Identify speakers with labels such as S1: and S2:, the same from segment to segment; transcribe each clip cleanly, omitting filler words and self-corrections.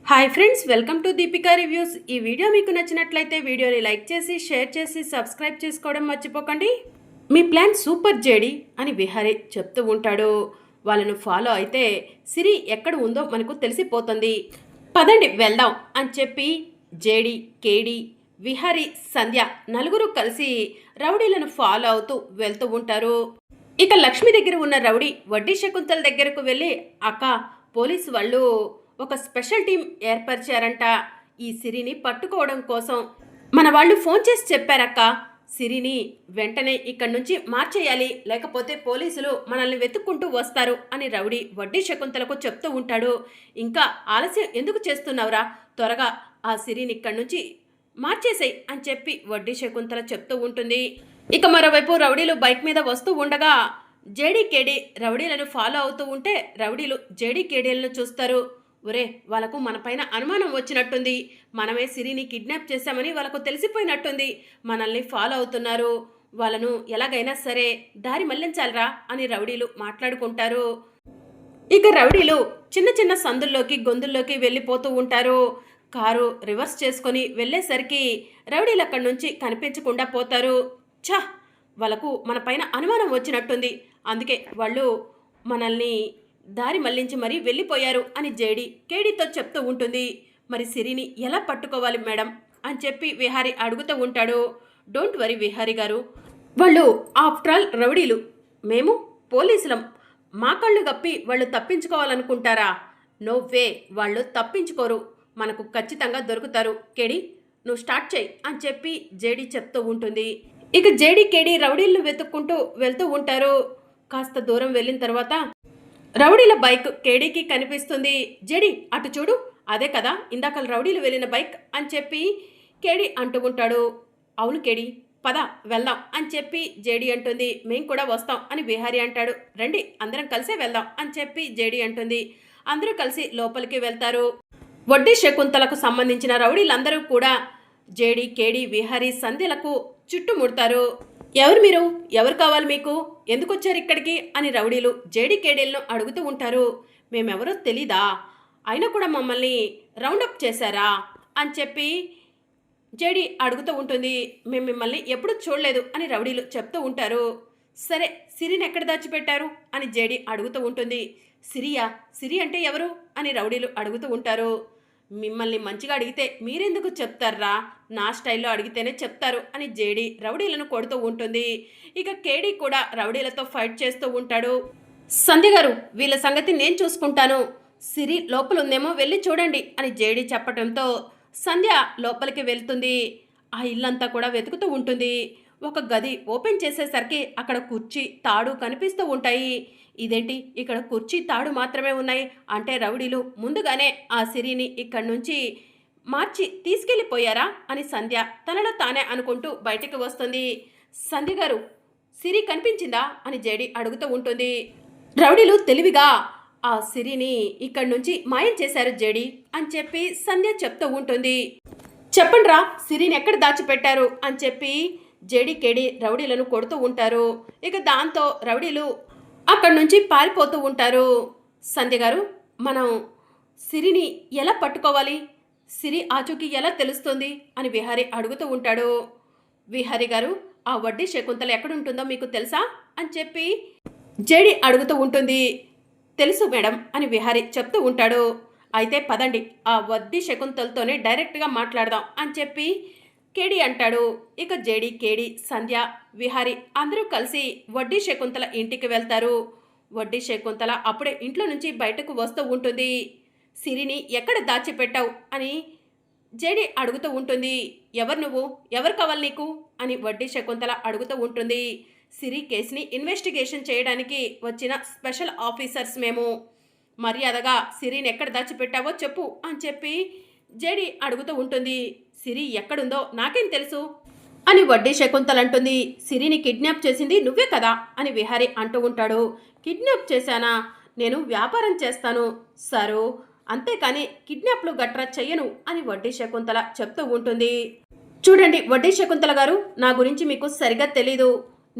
S1: Hi friends, welcome to Deepika reviews. ఈ video మీకు నచ్చినట్లయితే వీడియోని లైక్ చేసి షేర్ చేసి సబ్స్క్రైబ్ చేసుకోవడం మర్చిపోకండి. మీ ప్లాన్ సూపర్ జేడి అని విహారీ చెప్తూ ఉంటాడు. వాళ్ళను ఫాలో అయితే సిరి ఎక్కడ ఉందో మనకు తెలిసిపోతుంది. పదండి వెళ్దాం అని చెప్పి జేడి, కేడి, విహారీ, సంధ్య నలుగురు కలిసి రౌడీలను ఫాలో అవుతూ వెళ్తూ ఉంటారు. ఇక లక్ష్మి దగ్గర ఉన్న రౌడీ వడ్డీ శకుంతల దగ్గరకు వెళ్ళి, అక్క, పోలీసు వాళ్ళు ఒక స్పెషల్ టీం ఏర్పరిచారంట ఈ సిరిని పట్టుకోవడం కోసం. మన వాళ్ళు ఫోన్ చేసి చెప్పారక్క, సిరిని వెంటనే ఇక్కడి నుంచి మార్చేయాలి, లేకపోతే పోలీసులు మనల్ని వెతుక్కుంటూ వస్తారు అని రౌడీ వడ్డీ శకుంతలకు చెప్తూ ఉంటాడు. ఇంకా ఆలస్యం ఎందుకు చేస్తున్నావురా, త్వరగా ఆ సిరిని ఇక్కడి నుంచి మార్చేసేయ్ అని చెప్పి వడ్డీ శకుంతల చెప్తూ ఉంటుంది. ఇక మరోవైపు రౌడీలు బైక్ మీద వస్తూ ఉండగా జేడీ, కేడీ రౌడీలను ఫాలో అవుతూ ఉంటే రౌడీలు జేడీ, కేడీలను చూస్తారు. ఒరే, వాళ్ళకు మనపైన అనుమానం వచ్చినట్టుంది, మనమే సిరిని కిడ్నాప్ చేశామని వాళ్ళకు తెలిసిపోయినట్టుంది, మనల్ని ఫాలో అవుతున్నారు, వాళ్ళను ఎలాగైనా సరే దారి మళ్లించాలరా అని రౌడీలు మాట్లాడుకుంటారు. ఇక రౌడీలు చిన్న చిన్న సందుల్లోకి గొంతుల్లోకి వెళ్ళిపోతూ ఉంటారు. కారు రివర్స్ చేసుకొని వెళ్ళేసరికి రౌడీలు అక్కడి నుంచి కనిపించకుండా పోతారు. ఛా, వాళ్ళకు మన పైన అనుమానం వచ్చినట్టుంది, అందుకే వాళ్ళు మనల్ని దారి మళ్లించి మరీ వెళ్ళిపోయారు అని జేడి కేడీతో చెప్తూ ఉంటుంది. మరి సిరిని ఎలా పట్టుకోవాలి మేడం అని చెప్పి విహారీ అడుగుతూ ఉంటాడు. డోంట్ వరీ విహారీ గారు, వాళ్ళు ఆఫ్టర్ ఆల్ రౌడీలు, మేము పోలీసులం, మా కళ్ళు గప్పి వాళ్ళు తప్పించుకోవాలనుకుంటారా? నో వే, వాళ్ళు తప్పించుకోరు, మనకు ఖచ్చితంగా దొరుకుతారు. కేడి, నువ్వు స్టార్ట్ చేయి అని చెప్పి జేడి చెప్తూ ఉంటుంది. ఇక జేడి, కేడి రౌడీలను వెతుక్కుంటూ వెళ్తూ ఉంటారు. కాస్త దూరం వెళ్ళిన తర్వాత రౌడీల బైక్ కేడీకి కనిపిస్తుంది. జేడి, అటు చూడు, అదే కదా ఇందాక రౌడీలు వెళ్ళిన బైక్ అని చెప్పి కేడీ అంటూ ఉంటాడు. అవును కేడీ, పద వెళ్దాం అని చెప్పి జేడి అంటుంది. మేం కూడా వస్తాం అని విహారీ అంటాడు. రండి అందరం కలిసే వెళ్దాం అని చెప్పి జేడి అంటుంది. అందరూ కలిసి లోపలికి వెళ్తారు. వడ్డీ శకుంతలకు సంబంధించిన రౌడీలందరూ కూడా జేడి, కేడీ, విహారీ, సంధ్యలకు చుట్టుముడతారు. ఎవరు మీరు, ఎవరు కావాలి మీకు, ఎందుకు వచ్చారు ఇక్కడికి అని రౌడీలు జేడి, కేడీలను అడుగుతూ ఉంటారు. మేమెవరో తెలీదా, అయినా కూడా మమ్మల్ని రౌండప్ చేశారా అని చెప్పి జేడి అడుగుతూ ఉంటుంది. మేము మిమ్మల్ని ఎప్పుడూ చూడలేదు అని రౌడీలు చెప్తూ ఉంటారు. సరే, సిరిని ఎక్కడ దాచిపెట్టారు అని జేడి అడుగుతూ ఉంటుంది. సిరియా, సిరి అంటే ఎవరు అని రౌడీలు అడుగుతూ ఉంటారు. మిమ్మల్ని మంచిగా అడిగితే మీరెందుకు చెప్తారా, నా స్టైల్లో అడిగితేనే చెప్తారు అని జేడి రౌడీలను కొడుతూ ఉంటుంది. ఇక కేడీ కూడా రౌడీలతో ఫైట్ చేస్తూ ఉంటాడు. సంధ్య గారు, వీళ్ళ సంగతి నేను చూసుకుంటాను, సిరి లోపల ఉందేమో వెళ్ళి చూడండి అని జేడి చెప్పడంతో సంధ్య లోపలికి వెళ్తుంది. ఆ ఇల్లంతా కూడా వెతుకుతూ ఉంటుంది. ఒక గది ఓపెన్ చేసేసరికి అక్కడ కుర్చీ, తాడు కనిపిస్తూ ఉంటాయి. ఇదేంటి, ఇక్కడ కుర్చీ, తాడు మాత్రమే ఉన్నాయి అంటే రౌడీలు ముందుగానే ఆ సిరిని ఇక్కడి నుంచి మార్చి తీసుకెళ్ళిపోయారా అని సంధ్య తనలో తానే అనుకుంటూ బయటికి వస్తుంది. సంధ్య గారు, సిరి కనిపించిందా అని జేడి అడుగుతూ ఉంటుంది. రౌడీలు తెలివిగా ఆ సిరిని ఇక్కడి నుంచి మాయం చేశారు జేడి అని చెప్పి సంధ్య చెప్తూ ఉంటుంది. చెప్పండ్రా, సిరిని ఎక్కడ దాచిపెట్టారు అని చెప్పి జేడి, కేడి రౌడీలను కొడుతూ ఉంటారు. ఇక దాంతో రౌడీలు అక్కడి నుంచి పారిపోతూ ఉంటారు. సంధ్య గారు, మనం సిరిని ఎలా పట్టుకోవాలి, సిరి ఆచూకీ ఎలా తెలుస్తుంది అని విహారీ అడుగుతూ ఉంటాడు. విహారీ గారు, ఆ వడ్డీ శకుంతల ఎక్కడుంటుందో మీకు తెలుసా అని చెప్పి జేడి అడుగుతూ ఉంటుంది. తెలుసు మేడం అని విహారీ చెప్తూ ఉంటాడు. అయితే పదండి, ఆ వడ్డీ శకుంతలతోనే డైరెక్ట్గా మాట్లాడదాం అని చెప్పి కేడీ అంటాడు. ఇక జేడి, కేడి, సంధ్య, విహారీ అందరూ కలిసి వడ్డీ శకుంతల ఇంటికి వెళ్తారు. వడ్డీ శకుంతల అప్పుడే ఇంట్లో నుంచి బయటకు వస్తూ ఉంటుంది. సిరిని ఎక్కడ దాచిపెట్టావు అని జేడి అడుగుతూ ఉంటుంది. ఎవరు నువ్వు, ఎవరు కావాలి నీకు అని వడ్డీ శకుంతల అడుగుతూ ఉంటుంది. సిరి కేసుని ఇన్వెస్టిగేషన్ చేయడానికి వచ్చిన స్పెషల్ ఆఫీసర్స్ మేము, మర్యాదగా సిరిని ఎక్కడ దాచిపెట్టావో చెప్పు అని చెప్పి జేడి అడుగుతూ ఉంటుంది. సిరి ఎక్కడుందో నాకేం తెలుసు అని వడ్డీ శకుంతల అంటుంది. సిరిని కిడ్నాప్ చేసింది నువ్వే కదా అని విహారీ అంటూ ఉంటాడు. కిడ్నాప్ చేశానా, నేను వ్యాపారం చేస్తాను సారు, అంతేకాని కిడ్నాప్లు గట్రా చెయ్యను అని వడ్డీ శకుంతల చెప్తూ ఉంటుంది. చూడండి వడ్డీ శకుంతల గారు, నా గురించి మీకు సరిగా తెలీదు,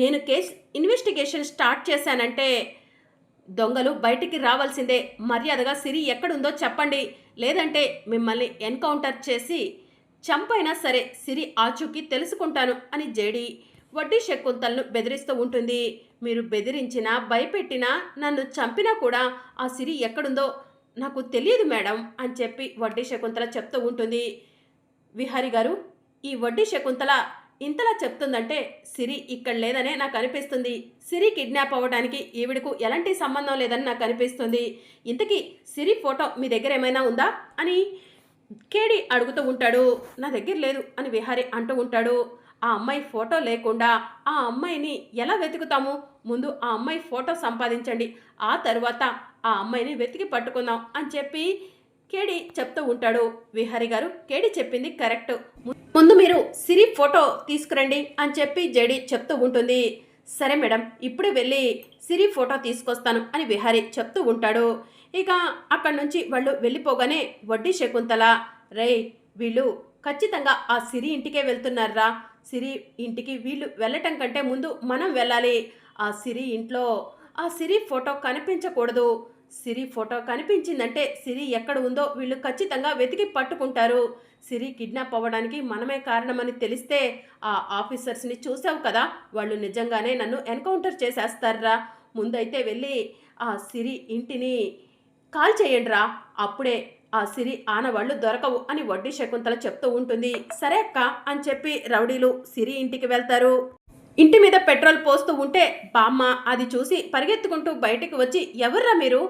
S1: నేను కేసు ఇన్వెస్టిగేషన్ స్టార్ట్ చేశానంటే దొంగలు బయటికి రావాల్సిందే, మర్యాదగా సిరి ఎక్కడుందో చెప్పండి, లేదంటే మిమ్మల్ని ఎన్కౌంటర్ చేసి చంపైనా సరే సిరి ఆచూకీ తెలుసుకుంటాను అని జేడి వడ్డీ శకుంతలను బెదిరిస్తూ ఉంటుంది. మీరు బెదిరించినా భయపెట్టినా నన్ను చంపినా కూడా ఆ సిరి ఎక్కడుందో నాకు తెలియదు మేడం అని చెప్పి వడ్డీ శకుంతల చెప్తూ ఉంటుంది. విహారి గారు, ఈ వడ్డీ శకుంతల ఇంతలా చెప్తుందంటే సిరి ఇక్కడ లేదనే నాకు అనిపిస్తుంది. సిరి కిడ్నాప్ అవ్వడానికి ఈవిడకు ఎలాంటి సంబంధం లేదని నాకు అనిపిస్తుంది. ఇంతకీ సిరి ఫోటో మీ దగ్గర ఏమైనా ఉందా అని కేడి అడుగుతూ ఉంటాడు. నా దగ్గర లేదు అని విహారీ అంటూ ఉంటాడు. ఆ అమ్మాయి ఫోటో లేకుండా ఆ అమ్మాయిని ఎలా వెతుకుతాము? ముందు ఆ అమ్మాయి ఫోటో సంపాదించండి, ఆ తర్వాత ఆ అమ్మాయిని వెతికి పట్టుకుందాం అని చెప్పి కేడి చెప్తూ ఉంటాడు. విహారీ గారు, కేడి చెప్పింది కరెక్ట్, ముందు మీరు సిరి ఫోటో తీసుకురండి అని చెప్పి జేడి చెప్తూ ఉంటుంది. సరే మేడం, ఇప్పుడే వెళ్ళి సిరి ఫోటో తీసుకొస్తాను అని విహారీ చెప్తూ ఉంటాడు. ఇక అక్కడి నుంచి వాళ్ళు వెళ్ళిపోగానే వడ్డీ శకుంతల, రే వీళ్ళు ఖచ్చితంగా ఆ సిరి ఇంటికే వెళ్తున్నారా? సిరి ఇంటికి వీళ్ళు వెళ్ళటం కంటే ముందు మనం వెళ్ళాలి. ఆ సిరి ఇంట్లో ఆ సిరి ఫోటో కనిపించకూడదు. సిరి ఫోటో కనిపించిందంటే సిరి ఎక్కడ ఉందో వీళ్ళు ఖచ్చితంగా వెతికి పట్టుకుంటారు. సిరి కిడ్నాప్ అవ్వడానికి మనమే కారణమని తెలిస్తే ఆ ఆఫీసర్స్ని చూసావు కదా, వాళ్ళు నిజంగానే నన్ను ఎన్కౌంటర్ చేసేస్తారా. ముందైతే వెళ్ళి ఆ సిరి ఇంటిని కాల్ చేయండిరా, అప్పుడే ఆ సిరి ఆనవాళ్ళు దొరకవు అని వడ్డీ శకుంతల చెప్తూ ఉంటుంది. సరే అక్క అని చెప్పి రౌడీలు సిరి ఇంటికి వెళ్తారు. ఇంటి మీద పెట్రోల్ పోస్తూ ఉంటే బామ్మ అది చూసి పరిగెత్తుకుంటూ బయటికి వచ్చి, ఎవర్రా మీరు,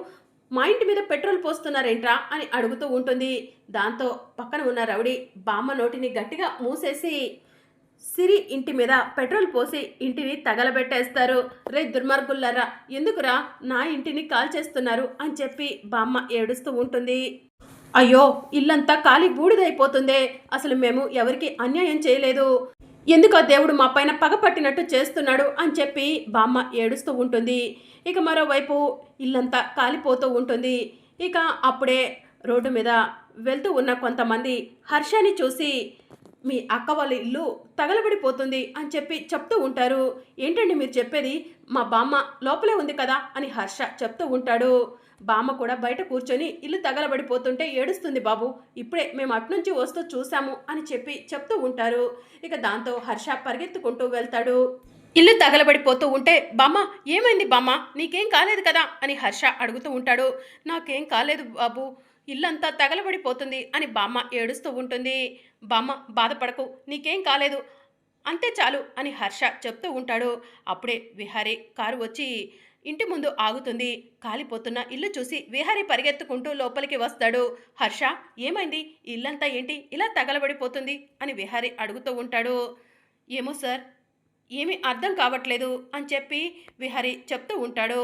S1: మా ఇంటి మీద పెట్రోల్ పోస్తున్నారేంట్రా అని అడుగుతూ ఉంటుంది. దాంతో పక్కన ఉన్న రౌడీ బామ్మ నోటిని గట్టిగా మూసేసి సిరి ఇంటి మీద పెట్రోల్ పోసి ఇంటిని తగలబెట్టేస్తారు. రే దుర్మార్గుల్లారా, ఎందుకురా నా ఇంటిని కాల్ చేస్తున్నారు అని చెప్పి బామ్మ ఏడుస్తూ ఉంటుంది. అయ్యో, ఇల్లంతా కాలి బూడిదైపోతుందే, అసలు మేము ఎవరికి అన్యాయం చేయలేదు, ఎందుకు ఆ దేవుడు మా పైన పగపట్టినట్టు చేస్తున్నాడు అని చెప్పి బామ్మ ఏడుస్తూ ఉంటుంది. ఇక మరోవైపు ఇల్లంతా కాలిపోతూ ఉంటుంది. ఇక అప్పుడే రోడ్డు మీద వెళ్తూ ఉన్న కొంతమంది హర్షని చూసి, మీ అక్క వాళ్ళ ఇల్లు తగలబడిపోతుంది అని చెప్పి చెప్తూ ఉంటారు. ఏంటండి మీరు చెప్పేది, మా బామ్మ లోపలే ఉంది కదా అని హర్ష చెప్తూ ఉంటాడు. బామ్మ కూడా బయట కూర్చొని ఇల్లు తగలబడిపోతుంటే ఏడుస్తుంది బాబు, ఇప్పుడే మేము అట్నుంచి వస్తూ చూసాము అని చెప్పి చెప్తూ ఉంటారు. ఇక దాంతో హర్ష పరిగెత్తుకుంటూ వెళ్తాడు. ఇల్లు తగలబడిపోతూ ఉంటే, బామ్మ ఏమైంది బామ్మ, నీకేం కాలేదు కదా అని హర్ష అడుగుతూ ఉంటాడు. నాకేం కాలేదు బాబు, ఇల్లంతా తగలబడిపోతుంది అని బామ్మ ఏడుస్తూ ఉంటుంది. బామ్మ బాధపడకు, నీకేం కాలేదు, అంతే చాలు అని హర్ష చెప్తూ ఉంటాడు. అప్పుడే విహారీ కారు వచ్చి ఇంటి ముందు ఆగుతుంది. కాలిపోతున్న ఇల్లు చూసి విహారీ పరిగెత్తుకుంటూ లోపలికి వస్తాడు. హర్ష, ఏమైంది, ఇల్లంతా ఏంటి ఇలా తగలబడిపోతుంది అని విహారీ అడుగుతూ ఉంటాడు. ఏమో సార్, ఏమీ అర్థం కావట్లేదు అని చెప్పి విహారీ చెప్తూ ఉంటాడు.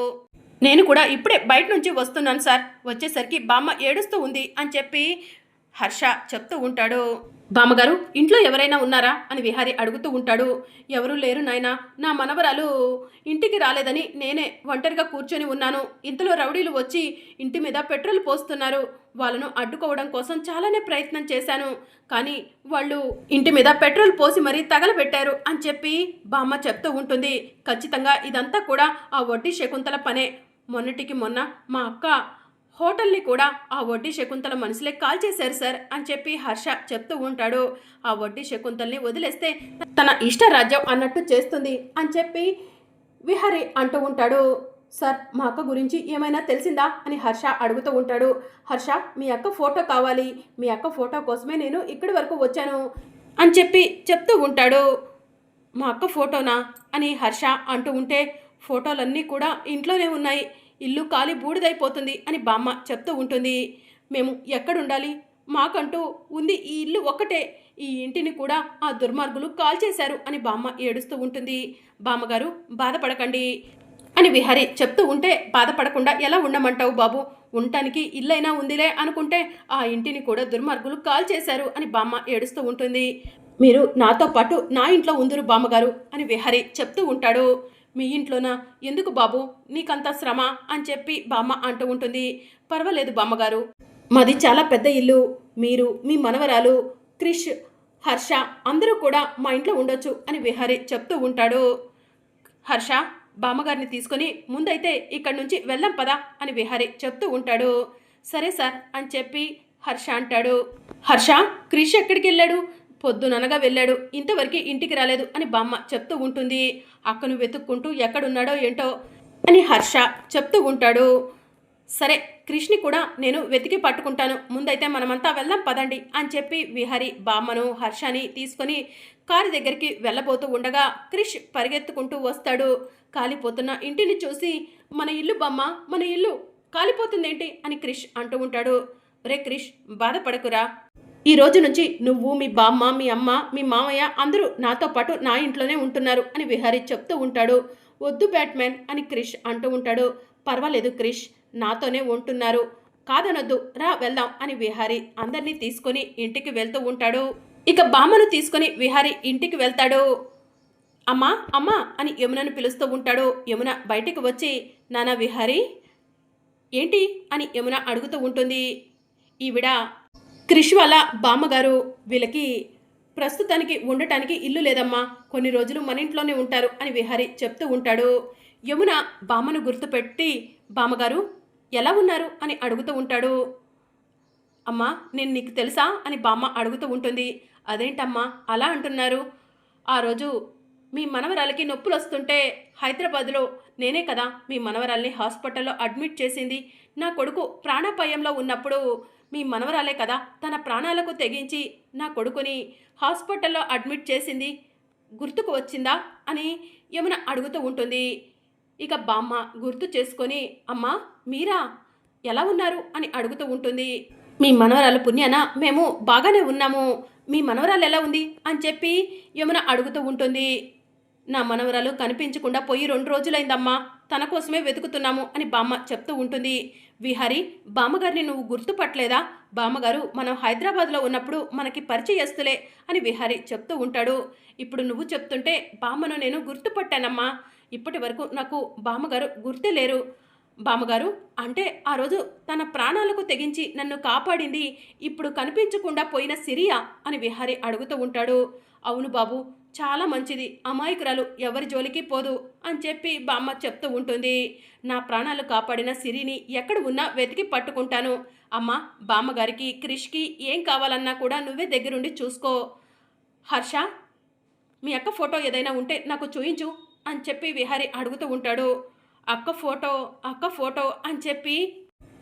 S1: నేను కూడా ఇప్పుడే బయట నుంచి వస్తున్నాను సార్, వచ్చేసరికి బామ్మ ఏడుస్తూ ఉంది అని చెప్పి హర్ష చెప్తూ ఉంటాడు. బామ్మగారు, ఇంట్లో ఎవరైనా ఉన్నారా అని విహారీ అడుగుతూ ఉంటాడు. ఎవరూ లేరు నాయనా, నా మనవరాలు ఇంటికి రాలేదని నేనే ఒంటరిగా కూర్చొని ఉన్నాను. ఇంతలో రౌడీలు వచ్చి ఇంటి మీద పెట్రోల్ పోస్తున్నారు. వాళ్ళను అడ్డుకోవడం కోసం చాలానే ప్రయత్నం చేశాను, కానీ వాళ్ళు ఇంటి మీద పెట్రోల్ పోసి మరీ తగలబెట్టారు అని చెప్పి బామ్మ చెప్తూ ఉంటుంది. ఖచ్చితంగా ఇదంతా కూడా ఆ వడ్డీ శకుంతల పనే. మొన్నటికి మొన్న మా అక్క హోటల్ని కూడా ఆ వడ్డీ శకుంతల మనుషులే కాల్ చేశారు సార్ అని చెప్పి హర్ష చెప్తూ ఉంటాడు. ఆ వడ్డీ శకుంతల్ని వదిలేస్తే తన ఇష్టరాజ్యం అన్నట్టు చేస్తుంది అని చెప్పి విహారీ అంటూ ఉంటాడు. సార్, మా అక్క గురించి ఏమైనా తెలిసిందా అని హర్ష అడుగుతూ ఉంటాడు. హర్ష, మీ అక్క ఫోటో కావాలి, మీ అక్క ఫోటో కోసమే నేను ఇక్కడి వరకు వచ్చాను అని చెప్పి చెప్తూ ఉంటాడు. మా అక్క ఫోటోనా అని హర్ష అంటూ ఉంటే, ఫోటోలన్నీ కూడా ఇంట్లోనే ఉన్నాయి, ఇల్లు కాలి బూడిదైపోతుంది అని బామ్మ చెప్తూ ఉంటుంది. మేము ఎక్కడుండాలి, మాకంటూ ఉంది ఈ ఇల్లు ఒక్కటే, ఈ ఇంటిని కూడా ఆ దుర్మార్గులు కాల్ చేశారు అని బామ్మ ఏడుస్తూ ఉంటుంది. బామ్మగారు బాధపడకండి అని విహారీ చెప్తూ ఉంటే, బాధపడకుండా ఎలా ఉండమంటావు బాబు, ఉండటానికి ఇల్లైనా ఉందిలే అనుకుంటే ఆ ఇంటిని కూడా దుర్మార్గులు కాల్ చేశారు అని బామ్మ ఏడుస్తూ ఉంటుంది. మీరు నాతో పాటు నా ఇంట్లో ఉందరు బామ్మగారు అని విహారీ చెప్తూ ఉంటాడు. మీ ఇంట్లోనా, ఎందుకు బాబు నీకంత శ్రమ అని చెప్పి బామ్మ అంటూ ఉంటుంది. పర్వాలేదు బామ్మగారు, మాది చాలా పెద్ద ఇల్లు, మీరు మీ మనవరాలు క్రిష్, హర్ష అందరూ కూడా మా ఇంట్లో ఉండొచ్చు అని విహారీ చెప్తూ ఉంటాడు. హర్ష, బామ్మగారిని తీసుకొని ముందైతే ఇక్కడి నుంచి వెళ్ళం పదా అని విహారీ చెప్తూ ఉంటాడు. సరే సార్ అని చెప్పి హర్ష అంటాడు. హర్ష, క్రిష్ ఎక్కడికి వెళ్ళాడు? పొద్దుననగా వెళ్ళాడు, ఇంతవరకు ఇంటికి రాలేదు అని బామ్మ చెప్తూ ఉంటుంది. అక్కను వెతుక్కుంటూ ఎక్కడున్నాడో ఏంటో అని హర్ష చెప్తూ ఉంటాడు. సరే, క్రిష్ని కూడా నేను వెతికి పట్టుకుంటాను, ముందైతే మనమంతా వెళ్దాం పదండి అని చెప్పి విహారి బామ్మను హర్షని తీసుకొని కారు దగ్గరికి వెళ్ళబోతూ ఉండగా క్రిష్ పరిగెత్తుకుంటూ వస్తాడు. కాలిపోతున్న ఇంటిని చూసి, మన ఇల్లు బామ్మ, మన ఇల్లు కాలిపోతుందేంటి అని క్రిష్ అంటూ ఉంటాడు. రే క్రిష్, బాధపడకురా, ఈ రోజు నుంచి నువ్వు, మీ బామ్మ, మీ అమ్మ, మీ మామయ్య అందరూ నాతో పాటు నా ఇంట్లోనే ఉంటున్నారు అని విహారీ చెప్తూ ఉంటాడు. వద్దు బ్యాట్మెన్ అని క్రిష్ అంటూ ఉంటాడు. పర్వాలేదు క్రిష్, నాతోనే ఉంటున్నారు, కాదనొద్దు, రా వెళ్దాం అని విహారీ అందరినీ తీసుకొని ఇంటికి వెళ్తూ ఉంటాడు. ఇక బామ్మను తీసుకొని విహారీ ఇంటికి వెళ్తాడు. అమ్మా అమ్మా అని యమునను పిలుస్తూ ఉంటాడు. యమున బయటికి వచ్చి, నానా విహారీ ఏంటి అని యమున అడుగుతూ ఉంటుంది. ఈవిడ క్రిష్ వాళ్ళ బామ్మగారు, వీళ్ళకి ప్రస్తుతానికి ఉండటానికి ఇల్లు లేదమ్మా, కొన్ని రోజులు మన ఇంట్లోనే ఉంటారు అని విహారీ చెప్తూ ఉంటాడు. యమున బామ్మను గుర్తుపెట్టి, బామ్మగారు ఎలా ఉన్నారు అని అడుగుతూ ఉంటాడు. అమ్మా, నేను నీకు తెలుసా అని బామ్మ అడుగుతూ ఉంటుంది. అదేంటమ్మా అలా అంటున్నారు? ఆ రోజు మీ మనవరాలకి నొప్పులు వస్తుంటే హైదరాబాద్లో నేనే కదా మీ మనవరాల్ని హాస్పిటల్లో అడ్మిట్ చేసింది. నా కొడుకు ప్రాణాపాయంలో ఉన్నప్పుడు మీ మనవరాలే కదా తన ప్రాణాలకు తెగించి నా కొడుకుని హాస్పిటల్లో అడ్మిట్ చేసింది, గుర్తుకు వచ్చిందా అని యమున అడుగుతూ ఉంటుంది. ఇక బామ్మ గుర్తు చేసుకొని, అమ్మా మీరా, ఎలా ఉన్నారు అని అడుగుతూ ఉంటుంది. మీ మనవరాల పుణ్యాన మేము బాగానే ఉన్నాము, మీ మనవరాలు ఎలా ఉంది అని చెప్పి యమున అడుగుతూ ఉంటుంది. నా మనవరాలు కనిపించకుండా పోయి 2 రోజులైందమ్మా, తన కోసమే వెతుకుతున్నాము అని బామ్మ చెప్తూ ఉంటుంది. విహారీ, బామ్మగారిని నువ్వు గుర్తుపట్టలేదా? బామ్మగారు మనం హైదరాబాద్లో ఉన్నప్పుడు మనకి పరిచయస్తులే అని విహారీ చెప్తూ ఉంటాడు. ఇప్పుడు నువ్వు చెప్తుంటే బామ్మను నేను గుర్తుపట్టానమ్మా, ఇప్పటి వరకు నాకు బామ్మగారు గుర్తే లేరు. బామ్మగారు అంటే ఆ రోజు తన ప్రాణాలకు తెగించి నన్ను కాపాడింది ఇప్పుడు కనిపించకుండా పోయిన సిరియా అని విహారీ అడుగుతూ ఉంటాడు. అవును బాబు, చాలా మంచిది, అమాయకురాలు, ఎవరి జోలికి పోదు అని చెప్పి బామ్మ చెప్తూ ఉంటుంది. నా ప్రాణాలు కాపాడిన సిరిని ఎక్కడ ఉన్నా వెతికి పట్టుకుంటాను. అమ్మ, బామ్మగారికి క్రిష్కి ఏం కావాలన్నా కూడా నువ్వే దగ్గరుండి చూసుకో. హర్ష, మీ అక్క ఫోటో ఏదైనా ఉంటే నాకు చూయించు అని చెప్పి విహారీ అడుగుతూ ఉంటాడు. అక్క ఫోటో అని చెప్పి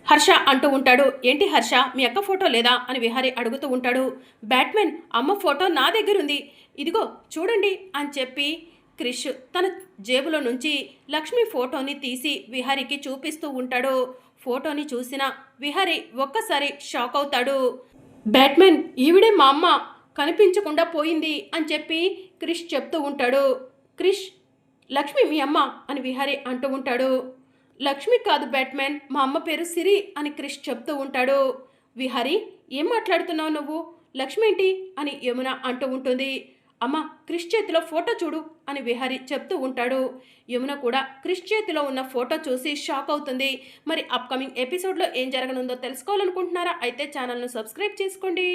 S1: హర్ష అంటూ ఉంటాడు. ఏంటి హర్ష, మీ అక్క ఫోటో లేదా అని విహారీ అడుగుతూ ఉంటాడు. బ్యాట్మెన్, అమ్మ ఫోటో నా దగ్గరుంది, ఇదిగో చూడండి అని చెప్పి క్రిష్ తన జేబులో నుంచి లక్ష్మి ఫోటోని తీసి విహారీకి చూపిస్తూ ఉంటాడు. ఫోటోని చూసిన విహారీ ఒక్కసారి షాక్ అవుతాడు. బ్యాట్మెన్, ఈవిడే మా అమ్మ, కనిపించకుండా పోయింది అని చెప్పి క్రిష్ చెప్తూ ఉంటాడు. క్రిష్, లక్ష్మి మీ అమ్మ అని విహారీ అంటూ ఉంటాడు. లక్ష్మి కాదు బ్యాట్మెన్, మా అమ్మ పేరు సిరి అని క్రిష్ చెప్తూ ఉంటాడు. విహారీ, ఏం మాట్లాడుతున్నావు నువ్వు, లక్ష్మి ఏంటి అని యమున అంటూ ఉంటుంది. అమ్మ, క్రిష్ చేతిలో ఫోటో చూడు అని విహారీ చెప్తూ ఉంటాడు. యమున కూడా క్రిష్ చేతిలో ఉన్న ఫోటో చూసి షాక్ అవుతుంది. మరి అప్కమింగ్ ఎపిసోడ్లో ఏం జరగనుందో తెలుసుకోవాలనుకుంటున్నారా? అయితే ఛానల్ను సబ్స్క్రైబ్ చేసుకోండి.